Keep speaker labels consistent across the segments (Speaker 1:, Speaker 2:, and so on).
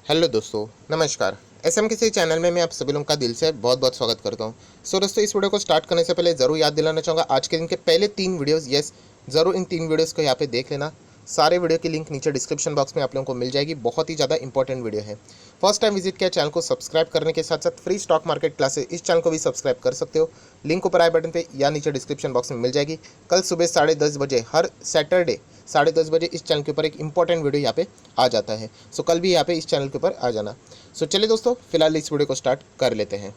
Speaker 1: Hello दोस्तों, नमस्कार। SM किसी चैनल में मैं आप सभी लोगों का दिल से बहुत बहुत स्वागत करता हूं। दोस्तों, इस वीडियो को स्टार्ट करने से पहले ज़रूर याद दिलाना चाहूँगा आज के दिन के पहले 3 वीडियोस। यस, ज़रूर इन 3 वीडियोस को यहाँ पे देख लेना। सारे वीडियो की लिंक नीचे डिस्क्रिप्शन बॉक्स में आप लोगों को मिल जाएगी। बहुत ही ज़्यादा इंपॉर्टेंट वीडियो है। फर्स्ट टाइम विजिट किया चैनल को सब्सक्राइब करने के साथ साथ फ्री स्टॉक मार्केट क्लासेस इस चैनल को भी सब्सक्राइब कर सकते हो। लिंक ऊपर आई बटन पे या नीचे डिस्क्रिप्शन बॉक्स में मिल जाएगी। कल सुबह 10:30 बजे हर सैटरडे 10:30 बजे इस चैनल के ऊपर एक इंपॉर्टेंट वीडियो यहाँ पे आ जाता है। सो कल भी यहाँ पे इस चैनल के ऊपर आ जाना। सो चलिए दोस्तों, फिलहाल इस वीडियो को स्टार्ट कर लेते हैं।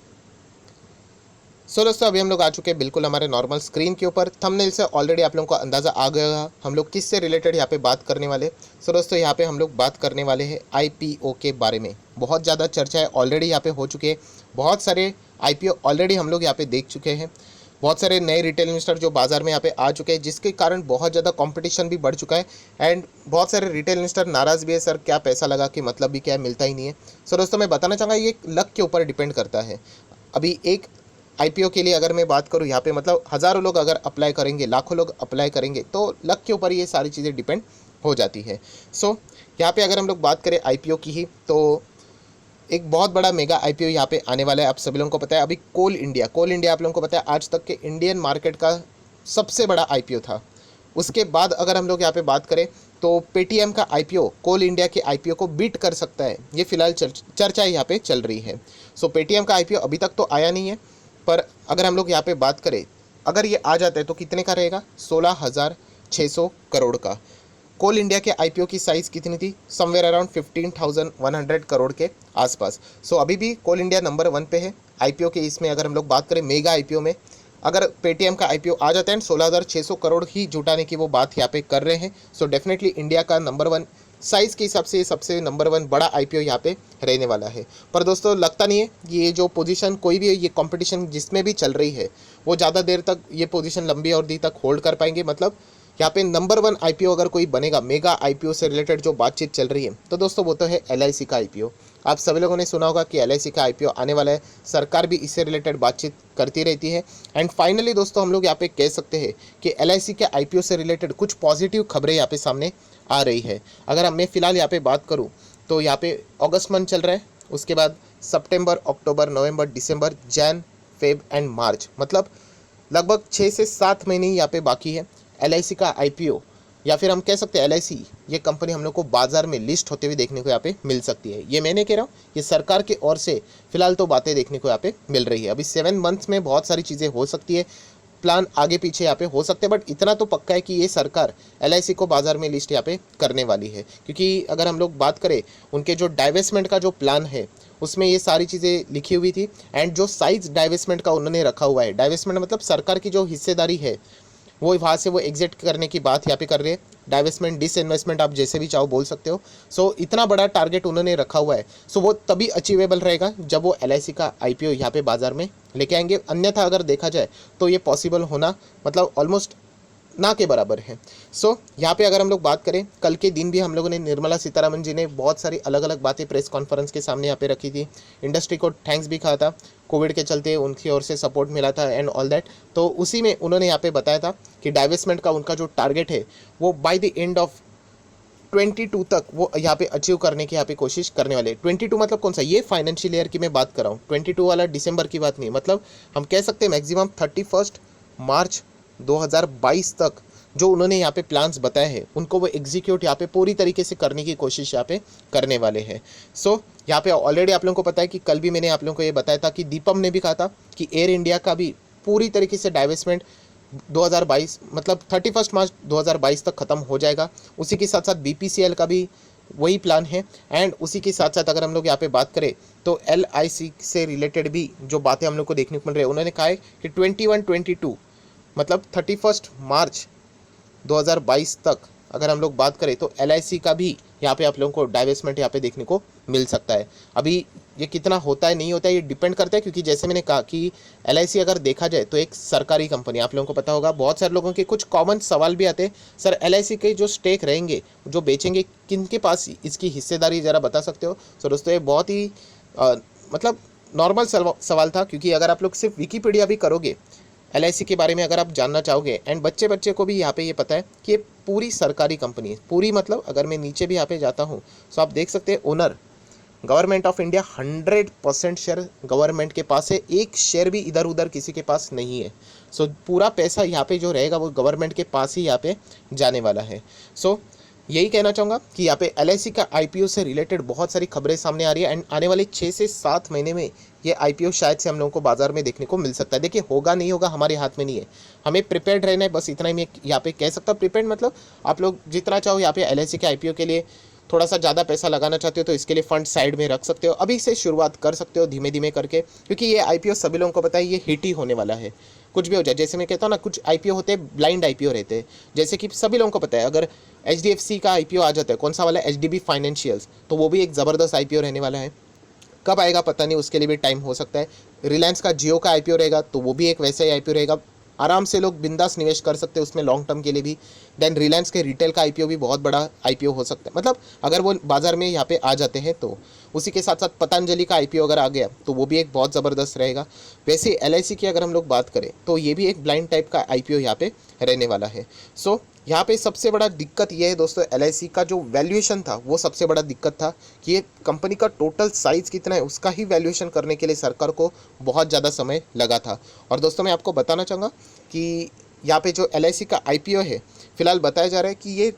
Speaker 1: दोस्तों, अभी हम लोग आ चुके हैं बिल्कुल हमारे नॉर्मल स्क्रीन के ऊपर। थंबनेल से ऑलरेडी आप लोगों को अंदाज़ा आ गया होगा हम लोग किससे रिलेटेड यहाँ पे बात करने वाले। दोस्तों, यहाँ पे हम लोग बात करने वाले हैं आईपीओ के बारे में। बहुत ज़्यादा चर्चा है ऑलरेडी यहाँ पे हो चुके हैं। बहुत सारे आईपीओ ऑलरेडी हम लोग यहाँ पे देख चुके हैं। बहुत सारे नए रिटेल इन्वेस्टर जो बाजार में यहाँ पे आ चुके हैं, जिसके कारण बहुत ज़्यादा कंपटीशन भी बढ़ चुका है। एंड बहुत सारे रिटेल इन्वेस्टर नाराज़ भी है, सर क्या पैसा लगा कि मतलब भी क्या है, मिलता ही नहीं है। दोस्तों, मैं बताना चाहूँगा ये लक के ऊपर डिपेंड करता है। अभी एक आईपीओ के लिए अगर मैं बात करूँ यहाँ पे, मतलब हज़ारों लोग अगर अप्लाई करेंगे, लाखों लोग अप्लाई करेंगे, तो लक के ऊपर ये सारी चीज़ें डिपेंड हो जाती है। यहाँ पे अगर हम लोग बात करें आईपीओ की ही, तो एक बहुत बड़ा मेगा आईपीओ यहाँ पे आने वाला है। आप सभी लोगों को पता है, अभी कोल इंडिया आप लोगों को पता है आज तक के इंडियन मार्केट का सबसे बड़ा आईपीओ था। उसके बाद अगर हम लोग यहाँ पे बात करें तो पेटीएम का आईपीओ कोल इंडिया के आईपीओ को बीट कर सकता है। ये फिलहाल चर्चा यहाँ पे चल रही है। पेटीएम का आईपीओ अभी तक तो आया नहीं है, पर अगर हम लोग यहाँ पे बात करें, अगर ये आ जाता है तो कितने का रहेगा? 16,600 करोड़ का। कोल इंडिया के आईपीओ की साइज़ कितनी थी? समवेयर अराउंड 15,100 करोड़ के आसपास। अभी भी कोल इंडिया नंबर 1 पे है आईपीओ के। इसमें अगर हम लोग बात करें मेगा आईपीओ में, अगर पेटीएम का आईपीओ आ जाता है 16,600 करोड़ ही जुटाने की वो बात यहाँ पे कर रहे हैं। डेफिनेटली इंडिया का नंबर 1 साइज़ के हिसाब से सबसे नंबर 1 बड़ा आईपीओ यहाँ पे रहने वाला है। पर दोस्तों, लगता नहीं है ये जो पोजीशन कोई भी ये कंपटीशन जिसमें भी चल रही है वो ज़्यादा देर तक ये पोजीशन लंबी अवधि तक होल्ड कर पाएंगे। मतलब यहाँ पे नंबर 1 आईपीओ अगर कोई बनेगा मेगा आईपीओ से रिलेटेड जो बातचीत चल रही है, तो दोस्तों वो तो है एलआईसी का आईपीओ। आप सभी लोगों ने सुना होगा कि एलआईसी का आईपीओ आने वाला है। सरकार भी इससे रिलेटेड बातचीत करती रहती है। एंड फाइनली दोस्तों, हम लोग यहाँ पे कह सकते हैं कि एलआईसी के आईपीओ से रिलेटेड कुछ पॉजिटिव खबरें यहाँ पे सामने आ रही है। अगर मैं फ़िलहाल यहाँ पे बात करूँ तो यहाँ पे अगस्त मंथ चल रहा है, उसके बाद सितंबर, अक्टूबर, नवंबर, दिसंबर, जैन, फेब एंड मार्च, मतलब लगभग 6 से 7 महीने ही यहाँ पे बाकी है। एलआईसी का आईपीओ, या फिर हम कह सकते हैं एलआईसी, ये कंपनी हम लोग को बाजार में लिस्ट होते हुए देखने को यहाँ पे मिल सकती है। ये मैंने कह रहा हूँ, ये सरकार की ओर से फिलहाल तो बातें देखने को यहाँ पे मिल रही है। अभी 7 मंथ्स में बहुत सारी चीज़ें हो सकती है, प्लान आगे पीछे यहाँ पे हो सकते हैं, बट इतना तो पक्का है कि ये सरकार एलआईसी को बाजार में लिस्ट यहाँ पे करने वाली है। क्योंकि अगर हम लोग बात करें उनके जो डाइवेस्टमेंट का जो प्लान है, उसमें ये सारी चीज़ें लिखी हुई थी। एंड जो साइज डाइवेस्टमेंट का उन्होंने रखा हुआ है, डाइवेस्टमेंट मतलब सरकार की जो हिस्सेदारी है वो वहाँ से वो एग्जिट करने की बात यहाँ पे कर रहे हैं। डाइवेस्टमेंट, डिसइन्वेस्टमेंट, आप जैसे भी चाहो बोल सकते हो। इतना बड़ा टारगेट उन्होंने रखा हुआ है। वो तभी अचीवेबल रहेगा जब वो एलआईसी का आईपीओ यहाँ पे बाजार में लेके आएंगे। अन्यथा अगर देखा जाए तो ये पॉसिबल होना मतलब ऑलमोस्ट ना के बराबर है। यहाँ पे अगर हम लोग बात करें, कल के दिन भी हम लोगों ने निर्मला सीतारमन जी ने बहुत सारी अलग अलग बातें प्रेस कॉन्फ्रेंस के सामने यहाँ पे रखी थी। इंडस्ट्री को थैंक्स भी कहा था, कोविड के चलते उनकी ओर से सपोर्ट मिला था एंड ऑल दैट। तो उसी में उन्होंने यहाँ पे बताया था कि डाइवेस्टमेंट का उनका जो टारगेट है वो बाय द एंड ऑफ 22 तक वो यहाँ पे अचीव करने की यहाँ पे कोशिश करने वाले। 22 मतलब कौन सा? ये फाइनेंशियल ईयर की मैं बात कर रहा हूँ, 22 वाला दिसंबर की बात नहीं। मतलब हम कह सकते हैं मैक्सिमम 31 मार्च 2022 तक जो उन्होंने यहाँ पे प्लान्स बताए हैं उनको वो एग्जीक्यूट यहाँ पे पूरी तरीके से करने की कोशिश यहाँ पे करने वाले हैं। यहाँ पे ऑलरेडी आप लोगों को पता है कि कल भी मैंने आप लोगों को ये बताया था कि दीपम ने भी कहा था कि एयर इंडिया का भी पूरी तरीके से डाइवेस्टमेंट 2022 मतलब 31 मार्च 2022 तक ख़त्म हो जाएगा। उसी के साथ साथ बीपीसीएल का भी वही प्लान है। एंड उसी के साथ साथ अगर हम लोग यहाँ पे बात करें तो एलआईसी से रिलेटेड भी जो बातें हम लोग को देखने को मिल रही है, उन्होंने कहा है कि 21-22 मतलब 31 मार्च 2022 तक अगर हम लोग बात करें तो एलआईसी का भी यहाँ पे आप लोगों को डाइवेस्टमेंट यहाँ पे देखने को मिल सकता है। अभी ये कितना होता है नहीं होता है ये डिपेंड करता है, क्योंकि जैसे मैंने कहा कि एलआईसी अगर देखा जाए तो एक सरकारी कंपनी, आप लोगों को पता होगा। बहुत सारे लोगों के कुछ कॉमन सवाल भी आते हैं, सर एलआईसी के जो स्टेक रहेंगे जो बेचेंगे किनके पास इसकी हिस्सेदारी ज़रा बता सकते हो? दोस्तों, ये बहुत ही मतलब नॉर्मल सवाल था, क्योंकि अगर आप लोग सिर्फ विकीपीडिया भी करोगे एलआईसी के बारे में अगर आप जानना चाहोगे, एंड बच्चे को भी यहाँ पे ये पता है कि ये पूरी सरकारी कंपनी है। पूरी मतलब अगर मैं नीचे भी यहाँ पे जाता हूँ तो आप देख सकते हैं owner government of India 100% share government के पास है, एक शेयर भी इधर उधर किसी के पास नहीं है। सो पूरा पैसा यहाँ पे जो रहेगा वो गवर्नमेंट के पास ही यहाँ पे जाने वाला है। सो यही कहना चाहूँगा कि यहाँ पे एलआईसी का आईपीओ से रिलेटेड बहुत सारी खबरें सामने आ रही है एंड आने वाले 6 से 7 महीने में ये आईपीओ शायद से हम लोगों को बाजार में देखने को मिल सकता है। देखिए होगा नहीं होगा हमारे हाथ में नहीं है, हमें प्रिपेयर्ड रहना है, बस इतना ही मैं यहाँ पे कह सकता हूँ। प्रिपेयर्ड मतलब आप लोग जितना चाहो यहाँ पे एलआईसी के आईपीओ के लिए थोड़ा सा ज़्यादा पैसा लगाना चाहते हो तो इसके लिए फंड साइड में रख सकते हो, अभी से शुरुआत कर सकते हो धीमे धीमे करके, क्योंकि ये आईपीओ सभी लोगों को पता है ये हिट ही होने वाला है। कुछ भी हो जाए, जैसे मैं कहता हूँ ना, कुछ आईपीओ होते हैं ब्लाइंड आईपीओ रहते हैं, जैसे कि सभी लोगों को पता है अगर एचडीएफसी का आईपीओ आ जाता है, कौन सा वाला, एचडीबी फाइनेंशियल्स, तो वो भी एक ज़बरदस्त आईपीओ रहने वाला है। कब आएगा पता नहीं, उसके लिए भी टाइम हो सकता है। रिलायंस का जियो का आईपीओ रहेगा तो वो भी एक वैसा ही आईपीओ रहेगा, आराम से लोग बिंदास निवेश कर सकते हैं उसमें लॉन्ग टर्म के लिए भी। देन रिलायंस के रिटेल का आईपीओ भी बहुत बड़ा आईपीओ हो सकता है, मतलब अगर वो बाजार में यहाँ पे आ जाते हैं तो। उसी के साथ साथ पतंजलि का आईपीओ अगर आ गया तो वो भी एक बहुत ज़बरदस्त रहेगा। वैसे एलआईसी की अगर हम लोग बात करें तो ये भी एक ब्लाइंड टाइप का आईपीओ यहाँ पे रहने वाला है। सो यहाँ पे सबसे बड़ा दिक्कत ये है दोस्तों, एलआईसी का जो वैल्यूएशन था वो सबसे बड़ा दिक्कत था कि ये कंपनी का टोटल साइज़ कितना है उसका ही वैल्यूएशन करने के लिए सरकार को बहुत ज़्यादा समय लगा था। और दोस्तों मैं आपको बताना चाहूँगा कि यहाँ पे जो एलआईसी का आईपीओ है, फिलहाल बताया जा रहा है कि ये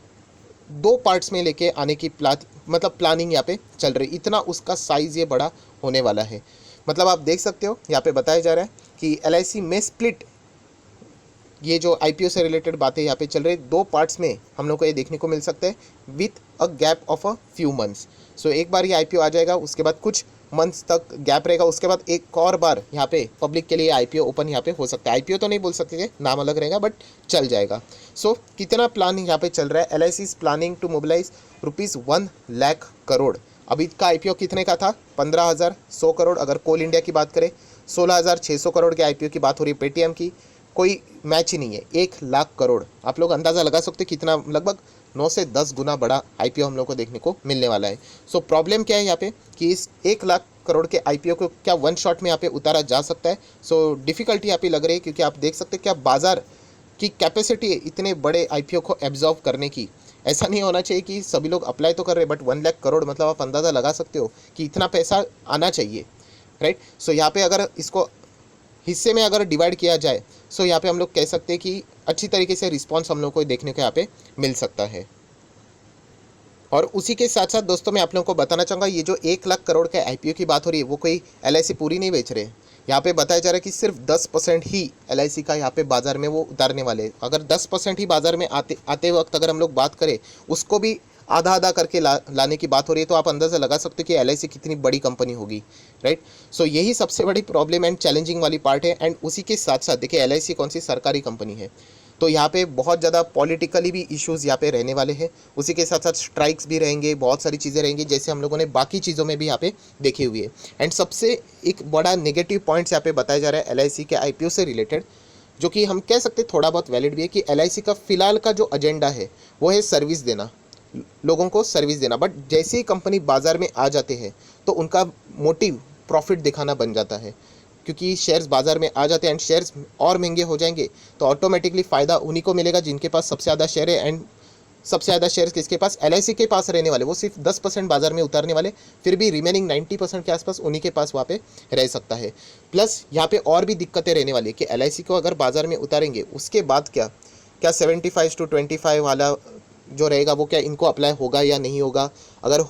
Speaker 1: 2 पार्ट्स में लेके आने की प्लानिंग यहाँ पे चल रही, इतना उसका साइज़ ये बड़ा होने वाला है। मतलब आप देख सकते हो यहाँ पे बताया जा रहा है कि एलआईसी में स्प्लिट, ये जो आईपीओ से रिलेटेड बातें यहाँ पे चल रही है, 2 पार्ट्स में हम लोग को ये देखने को मिल सकता है with a gap of a few months. So एक बार ये आईपीओ आ जाएगा, उसके बाद कुछ मंथ्स तक गैप रहेगा, उसके बाद एक और बार यहाँ पे पब्लिक के लिए आईपीओ ओपन यहाँ पे हो सकता है। आईपीओ तो नहीं बोल सकते, नाम अलग रहेगा बट चल जाएगा। सो कितना प्लान यहाँ पे चल रहा है, LIC is planning to mobilise ₹1 lakh crore. अभी का आईपीओ कितने का था, 15,100 करोड़। अगर कोल इंडिया की बात करें 16,600 करोड़ के आईपीओ की बात हो रही है। पेटीएम की कोई मैच ही नहीं है, 1 लाख करोड़। आप लोग अंदाज़ा लगा सकते हैं कितना, लगभग 9 से 10 गुना बड़ा आईपीओ हम लोग को देखने को मिलने वाला है। सो प्रॉब्लम क्या है यहाँ पे कि इस 1 लाख करोड़ के आईपीओ को क्या वन शॉट में यहाँ पे उतारा जा सकता है। सो डिफ़िकल्टी यहाँ पे लग रही है, क्योंकि आप देख सकते हैं क्या बाज़ार की कैपेसिटी है इतने बड़े आईपीओ को एब्जॉर्व करने की। ऐसा नहीं होना चाहिए कि सभी लोग अप्लाई तो कर रहे हैं बट 1 लाख करोड़, मतलब आप अंदाज़ा लगा सकते हो कि इतना पैसा आना चाहिए, राइट। सो यहाँ पे अगर इसको हिस्से में अगर डिवाइड किया जाए, सो यहाँ पे हम लोग कह सकते हैं कि अच्छी तरीके से रिस्पांस हम लोग को देखने को यहाँ पे मिल सकता है। और उसी के साथ साथ दोस्तों मैं आप लोगों को बताना चाहूँगा, ये जो 1 लाख करोड़ के आईपीओ की बात हो रही है वो कोई एलआईसी पूरी नहीं बेच रहे हैं। यहाँ पे बताया जा रहा है कि सिर्फ 10% ही एलआईसी का यहाँ पे बाज़ार में वो उतारने वाले हैं। अगर 10% ही बाज़ार में आते वक्त अगर हम लोग बात करें, उसको भी आधा आधा करके लाने की बात हो रही है, तो आप अंदाज़ा लगा सकते हो कि एलआईसी कितनी बड़ी कंपनी होगी, राइट। सो यही सबसे बड़ी प्रॉब्लम एंड चैलेंजिंग वाली पार्ट है। एंड उसी के साथ साथ देखिए एलआईसी कौन सी सरकारी कंपनी है, तो यहाँ पे बहुत ज़्यादा पॉलिटिकली भी इश्यूज़ यहाँ पे रहने वाले हैं। उसी के साथ साथ स्ट्राइक्स भी रहेंगे, बहुत सारी चीज़ें रहेंगी जैसे हम लोगों ने बाकी चीज़ों में भी यहाँ पे देखी हुई है। एंड सबसे एक बड़ा नेगेटिव पॉइंट्स यहाँ पे बताया जा रहा है एलआईसी के आईपीओ से रिलेटेड, जो कि हम कह सकते थोड़ा बहुत वैलिड भी है, कि एलआईसी का फ़िलहाल का जो एजेंडा है वो है सर्विस देना, लोगों को सर्विस देना। बट जैसे ही कंपनी बाज़ार में आ जाते हैं तो उनका मोटिव प्रॉफिट दिखाना बन जाता है, क्योंकि शेयर्स बाज़ार में आ जाते हैं एंड शेयर्स और महंगे हो जाएंगे तो ऑटोमेटिकली फ़ायदा उन्हीं को मिलेगा जिनके पास सबसे ज़्यादा शेयर है। एंड सबसे ज़्यादा शेयर्स किसके पास, एलआईसी के पास रहने वाले, वो सिर्फ 10% बाज़ार में उतारने वाले, फिर भी रिमेनिंग 90% के आसपास उन्हीं के पास वहाँ पे रह सकता है। प्लस यहाँ पे और भी दिक्कतें रहने वाली है कि एलआईसी को अगर बाज़ार में उतारेंगे उसके बाद क्या 75/25 वाला जो रहेगा वो क्या इनको अप्लाई होगा या नहीं होगा, अगर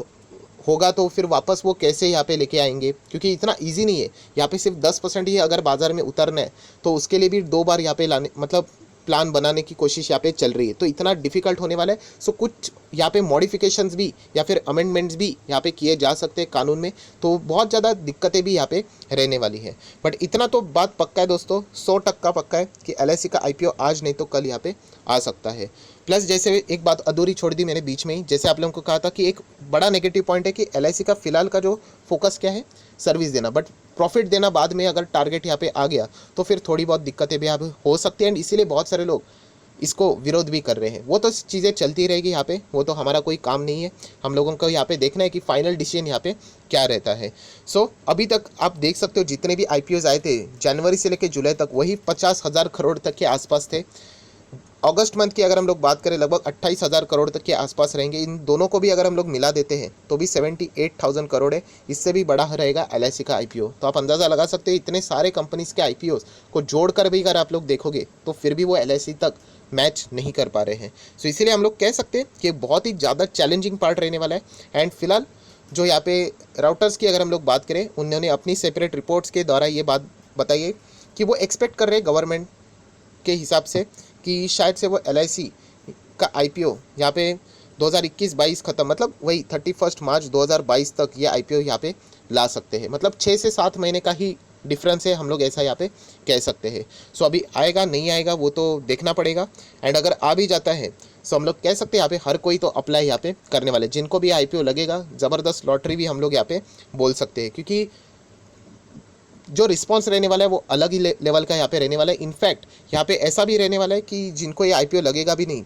Speaker 1: होगा तो फिर वापस वो कैसे यहाँ पे लेके आएंगे, क्योंकि इतना इजी नहीं है। यहाँ पे सिर्फ 10% ही अगर बाज़ार में उतरना है तो उसके लिए भी 2 बार यहाँ पे लाने, मतलब प्लान बनाने की कोशिश यहाँ पे चल रही है, तो इतना डिफ़िकल्ट होने वाला है। सो कुछ यहाँ पे मॉडिफिकेशंस भी या फिर अमेंडमेंट्स भी यहाँ पे किए जा सकते हैं कानून में, तो बहुत ज़्यादा दिक्कतें भी यहाँ पे रहने वाली है। बट इतना तो बात पक्का है दोस्तों, 100% पक्का है कि एलआईसी का आईपीओ आज नहीं तो कल यहाँ पे आ सकता है। प्लस जैसे एक बात अधूरी छोड़ दी मैंने बीच में ही, जैसे आप लोगों को कहा था कि एक बड़ा नेगेटिव पॉइंट है कि एलआईसी का फिलहाल का जो फोकस क्या है, सर्विस देना, बट प्रॉफिट देना बाद में अगर टारगेट यहाँ पे आ गया तो फिर थोड़ी बहुत दिक्कतें भी यहाँ हो सकती हैं। एंड इसीलिए बहुत सारे लोग इसको विरोध भी कर रहे हैं। वो तो चीज़ें चलती रहेगी यहाँ पे, वो तो हमारा कोई काम नहीं है। हम लोगों को यहाँ पे देखना है कि फाइनल डिसीजन यहाँ पे क्या रहता है। सो अभी तक आप देख सकते हो जितने भी आईपीओज आए थे जनवरी से लेकर जुलाई तक वही 50,000 करोड़ तक के आसपास थे। अगस्त मंथ की अगर हम लोग बात करें लगभग 28,000 करोड़ तक के आसपास रहेंगे। इन दोनों को भी अगर हम लोग मिला देते हैं तो भी 78,000 करोड़ है। इससे भी बड़ा रहेगा LIC का IPO। तो आप अंदाज़ा लगा सकते हैं इतने सारे कंपनीज के IPOs को जोड़कर भी अगर आप लोग देखोगे तो फिर भी वो LIC तक मैच नहीं कर पा रहे हैं। सो इसीलिए हम लोग कह सकते हैं कि बहुत ही ज़्यादा चैलेंजिंग पार्ट रहने वाला है। एंड फिलहाल जो यहाँ पे राउटर्स की अगर हम लोग बात करें, उन्होंने अपनी सेपरेट रिपोर्ट्स के द्वारा ये बात बताई है कि वो एक्सपेक्ट कर रहे हैं गवर्नमेंट के हिसाब से कि शायद से वो LIC का IPO यहाँ पे 2021-22 ख़त्म, मतलब वही 31 मार्च 2022 तक ये IPO यहाँ पे ला सकते हैं। मतलब 6 से 7 महीने का ही डिफरेंस है, हम लोग ऐसा यहाँ पे कह सकते हैं। सो अभी आएगा नहीं आएगा वो तो देखना पड़ेगा। एंड अगर आ भी जाता है सो हम लोग कह सकते हैं यहाँ पे हर कोई तो अप्लाई यहाँ पे करने वाले, जिनको भी IPO लगेगा ज़बरदस्त लॉटरी भी हम लोग यहाँ पे बोल सकते हैं, क्योंकि जो रिस्पांस रहने वाला है वो अलग ही लेवल का यहाँ पे रहने वाला है। इनफैक्ट यहाँ पे ऐसा भी रहने वाला है कि जिनको ये IPO लगेगा भी नहीं,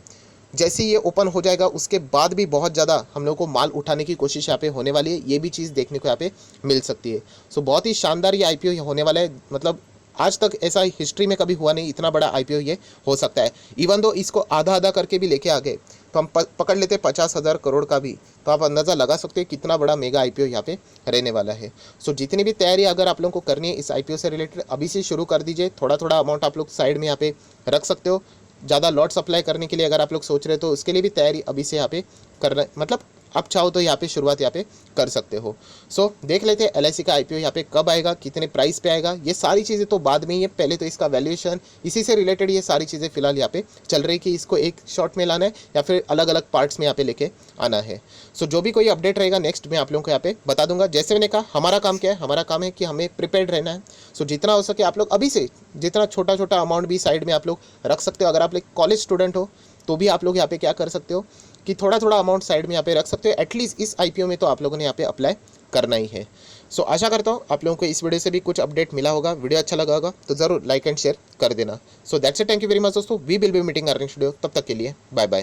Speaker 1: जैसे ही ये ओपन हो जाएगा उसके बाद भी बहुत ज़्यादा हम लोग को माल उठाने की कोशिश यहाँ पे होने वाली है। ये भी चीज़ देखने को यहाँ पे मिल सकती है। सो बहुत ही शानदार ये IPO होने वाला है। मतलब आज तक ऐसा हिस्ट्री में कभी हुआ नहीं, इतना बड़ा IPO ये हो सकता है। इवन दो इसको आधा आधा करके भी लेके आ गए तो हम पकड़ लेते 50,000 करोड़ का भी, तो आप अंदाज़ा लगा सकते हैं कितना बड़ा मेगा IPO यहाँ पे रहने वाला है। सो जितनी भी तैयारी अगर आप लोगों को करनी है इस IPO से रिलेटेड, अभी से शुरू कर दीजिए। थोड़ा थोड़ा अमाउंट आप लोग साइड में यहाँ पे रख सकते हो। ज़्यादा लॉट्स अप्लाई करने के लिए अगर आप लोग सोच रहे हो तो उसके लिए भी तैयारी अभी से यहाँ पे करना, मतलब आप चाहो तो यहाँ पे शुरुआत यहाँ पे कर सकते हो। सो देख लेते हैं LIC का IPO यहाँ पे कब आएगा, कितने प्राइस पे आएगा। ये सारी चीज़ें तो बाद में ही है, पहले तो इसका वैल्यूएशन, इसी से रिलेटेड ये सारी चीज़ें फिलहाल यहाँ पे चल रही कि इसको एक शॉट में लाना है या फिर अलग अलग पार्ट्स में यहाँ पे लेके आना है। सो जो भी कोई अपडेट रहेगा नेक्स्ट मैं आप लोगों को यहाँ पे बता दूंगा। जैसे मैंने कहा हमारा काम क्या है, हमारा काम है कि हमें प्रिपेयर्ड रहना है। सो जितना हो सके आप लोग अभी से जितना छोटा छोटा अमाउंट भी साइड में आप लोग रख सकते हो। अगर आप लोग कॉलेज स्टूडेंट हो तो भी आप लोग यहाँ पे क्या कर सकते हो कि थोड़ा थोड़ा अमाउंट साइड में यहाँ पे रख सकते हो। एटलीस्ट इस IPO में तो आप लोगों ने यहाँ पे अप्लाई करना ही है। सो आशा करता हूँ आप लोगों को इस वीडियो से भी कुछ अपडेट मिला होगा। वीडियो अच्छा लगा होगा तो ज़रूर लाइक एंड शेयर कर देना। So that's it, thank you very much दोस्तों। We will be meeting earning studio. तब तक के लिए बाय बाय।